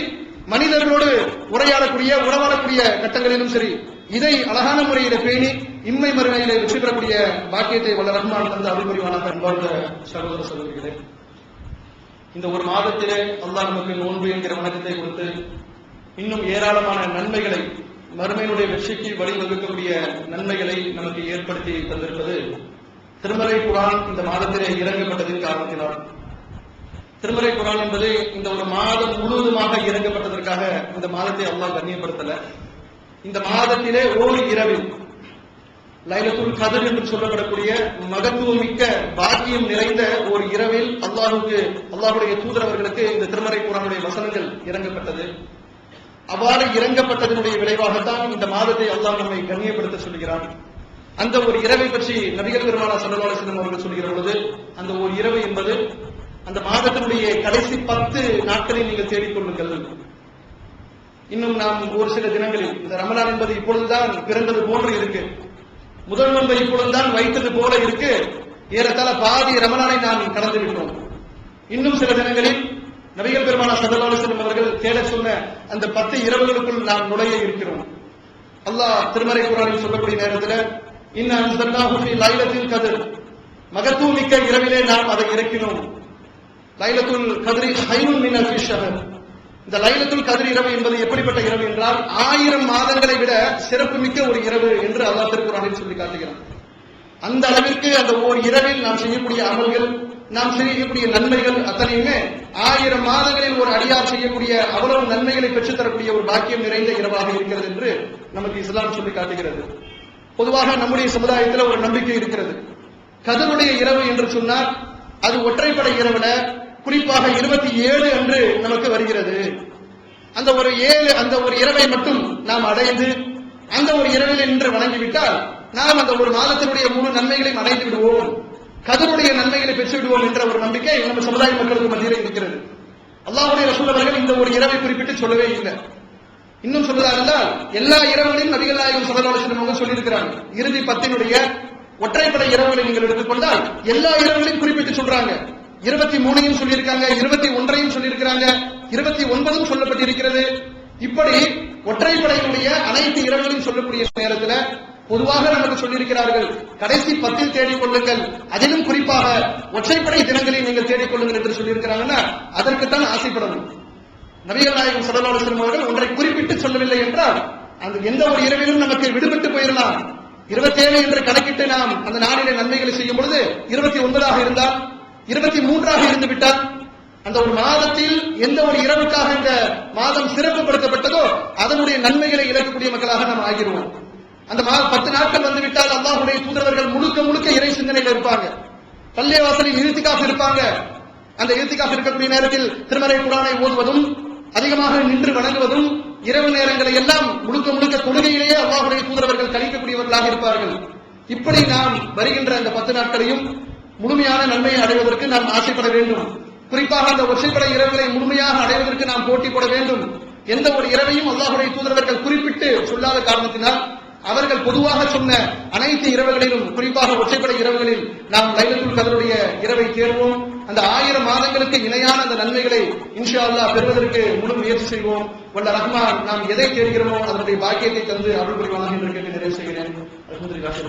மனிதர்களோடு உரையாடக்கூடிய உறவாடக்கூடிய கட்டங்களிலும் சரி, இதை அழகான முறையில பேணி இம்மை மறுமையிலே வெற்றி பெறக்கூடிய பாக்கியத்தை வல்ல ரஹ்மான் தந்து அருள் புரிவானாக. அன்பார்ந்த சகோதர சகோதரிகளே, இந்த ஒரு மாதத்திலே அல்லாஹ் நமக்கு நோன்பு என்கிற வணக்கத்தை கொடுத்து இன்னும் ஏராளமான நன்மைகளை, மறுமையினுடைய வெற்றிக்கு வழிவகுக்கக்கூடிய நன்மைகளை நமக்கு ஏற்படுத்தி தந்திருப்பது திருமறை குர்ஆன் இந்த மாதத்திலே இறங்கப்பட்டதின் காரணத்தினால். திருமறை குர்ஆன் என்பது இந்த ஒரு மாதம் முழுவதுமாக இறங்கப்பட்டதற்காக இந்த மாதத்தை அல்லாஹ் கண்ணியப்படுத்தல. இந்த மாதத்திலே ஓர் இரவில் லைலத்துல் கத்ர் என்று சொல்லப்படக்கூடிய மகத்துவமிக்க பாக்கியம் நிறைந்த ஒரு இரவில் அல்லாஹ்வுடைய தூதரவர்களுக்கு இந்த திருமறை குர்ஆனுடைய வசனங்கள் இறங்கப்பட்டது. அவ்வாறு இறங்கப்பட்டதனுடைய விளைவாகத்தான் இந்த மாதத்தை அல்லாஹ் நம்மை கண்ணியப்படுத்த சொல்கிறான். அந்த ஒரு இரவை பற்றி நபிகள் பெருமானார் ஸல்லல்லாஹு அலைஹி வஸல்லம் அவர்கள் சொல்கிற பொழுது, அந்த ஒரு இரவு என்பது அந்த மாதத்தினுடைய கடைசி 10 நாட்களில் நீங்கள் தேடிக்கொள்ளுங்கள். இன்னும் நாம் ஒரு சில தினங்களில், இந்த ரமலான் என்பது இப்பொழுதுதான் பிறந்தது போன்று இருக்கு, முதல் நோன்பை இப்பொழுதுதான் வைத்தது போல இருக்கு, ஏறத்தாழ பாதி ரமலானை நாம் கடந்து விட்டோம். இன்னும் சில தினங்களில் நபிகள் பெருமானார் ஸல்லல்லாஹு அலைஹி வஸல்லம் அவர்கள் தேட சொன்ன அந்த 10 இரவுகளுக்குள் நாம் நுழைய இருக்கிறோம். அல்லாஹ் திருமறை குர்ஆனில் சொல்லக்கூடிய நேரத்தில் இன்னா அன்ஸல்னாஹு ஃபீ லைலத்தில் கத்ர், மகத்துவமிக்க இரவிலே நாம் அதை இறக்கினோம். லைலத்துல் கத்ரி ஹைருன் மின் அல்ஃபி ஷஹர். இந்த லைலத்துல் கத்ர் இரவு என்பது எப்படிப்பட்ட இரவு என்றால் 1000 மாதங்களை விட சிறப்புமிக்க ஒரு இரவு என்று அல்லாஹ் திருக்குர்ஆனில் சொல்லி காட்டுகிறான். அந்த அளவிற்கு அந்த ஒரு இரவில் நாம் செய்யக்கூடிய அமல்கள், நாம் செய்யக்கூடிய நன்மைகள் அத்தனையுமே 1000 மாதங்களில் ஒரு அடியார் செய்யக்கூடிய அவ்வளவு நன்மைகளை பெற்றுத்தரக்கூடிய ஒரு பாக்கியம் நிறைந்த இரவாக இருக்கிறது என்று நமக்கு இஸ்லாம் சொல்லி காட்டுகிறது. பொதுவாக நம்முடைய சமுதாயத்தில் ஒரு நம்பிக்கை இருக்கிறது, கத்ருடைய இரவு என்று சொன்னால் அது ஒற்றைப்படை இரவுல குறிப்பாக 27 அன்று நமக்கு வருகிறது. அந்த ஒரு இரவை மட்டும் நாம் அடைந்து அந்த ஒரு இரவில் நின்று வணங்கிவிட்டால் நாம் அந்த ஒரு மாதத்தினுடைய முழு நன்மைகளையும் அடைந்து விடுவோம், கத்ருடைய நன்மைகளை பெற்று விடுவோம் என்ற ஒரு நம்பிக்கை நம்ம சமுதாய மக்களுக்கு மத்தியில் இருக்கிறது. அல்லாஹ்வுடைய ரசூல் அவர்கள் இந்த ஒரு இரவை குறிப்பிட்டு சொல்லவே இல்லை. இன்னும் சொல்வதாக இருந்தால் எல்லா இரவுகளையும் நபிகள் நாயகம் ஸல்லல்லாஹு அலைஹி வஸல்லம் சொல்லியிருக்கிறாங்க. இறுதி 10னுடைய ஒற்றைப்படை இரவுகளை நீங்கள் எடுத்துக்கொண்டால் எல்லா இரவுகளையும் குறிப்பிட்டு சொல்றாங்க. 23ஐயும் சொல்லியிருக்காங்க, 21ஐயும் சொல்லியிருக்கிறாங்க, 29ம் சொல்லப்பட்டிருக்கிறது. இப்படி ஒற்றைப்படையினுடைய அனைத்து இரவுகளையும் சொல்லக்கூடிய நேரத்தில் பொதுவாக நமக்கு சொல்லியிருக்கிறார்கள், கடைசி 10 தேடிக்கொள்ளுங்கள், அதிலும் குறிப்பாக ஒற்றைப்படை தினங்களில் நீங்கள் தேடிக்கொள்ளுங்கள் என்று சொல்லியிருக்கிறாங்கன்னா அதற்குத்தான் ஆசைப்படணும். நபிகள் நாயகம் ஸல்லல்லாஹு அலைஹி வஸல்லம் அவர்கள் ஒன்றை குறிப்பிட்டு சொல்லவில்லை என்றால் அந்த எந்த ஒரு இரவிலும் நமக்கு விடுபட்டு போயிடலாம். 27 என்று கணக்கிட்டு நாம் அந்த நாளிலே நன்மைகளை செய்யும் பொழுது 29ஆக இருந்தால், 23ஆக இருந்து விட்டால், அந்த ஒரு மாதத்தில் எந்த ஒரு இரவுக்காக இந்த மாதம் சிறப்புப்படுத்தப்பட்டதோ அதனுடைய நன்மைகளை இழக்கக்கூடிய மக்களாக நாம் ஆகிடுவோம். அந்த 10 நாட்கள் வந்துவிட்டால் அல்லாஹ்வுடைய தூதரவர்கள் முழுக்க முழுக்க இறை சிந்தனையில் இருப்பாங்க, பள்ளிவாசலில் இழ்திகாஃப் இருப்பாங்க. அந்த இழ்திகாஃப் இருக்கக்கூடிய நேரத்தில் திருமறை குர்ஆனை ஓதுவதும், அதிகமாக நின்று வணங்குவதும், இரவு நேரங்களை எல்லாம் முழுக்க முழுக்க தொழுகையிலேயே அல்லாஹ்வுடைய தூதரவர்கள் கழிக்கக்கூடியவர்களாக இருப்பார்கள். இப்படி நாம் வருகின்ற அந்த 10 நாட்களையும் முழுமையான நன்மையை அடைவதற்கு நாம் ஆசைப்பட வேண்டும். குறிப்பாக அந்த ஒற்றைப்படை இரவுகளை முழுமையாக அடைவதற்கு நாம் போட்டி போட வேண்டும். எந்த ஒரு இரவையும் அல்லாஹ்வுடைய தூதரவர்கள் குறிப்பிட்டு சொல்லாத காரணத்தினால் அவர்கள் பொதுவாக சொன்ன அனைத்து இரவுகளிலும், குறிப்பாக ஒற்றைப்படை இரவுகளில் நாம் லைலத்துல் கத்ருடைய இரவை தேர்வோம். அந்த 1000 மாதங்களுக்கு இணையான அந்த நன்மைகளை இன்ஷா அல்லாஹ் பெறுவதற்கு முழு முயற்சி செய்வோம். வல்ல ரஹ்மான் நாம் எதை தேடுகிறோமோ அதனுடைய பாக்கியத்தை தந்து அருள் புரிவானாக என்று கேட்டு நிறைவு செய்கிறேன். அல்ஹம்துலில்லாஹ்.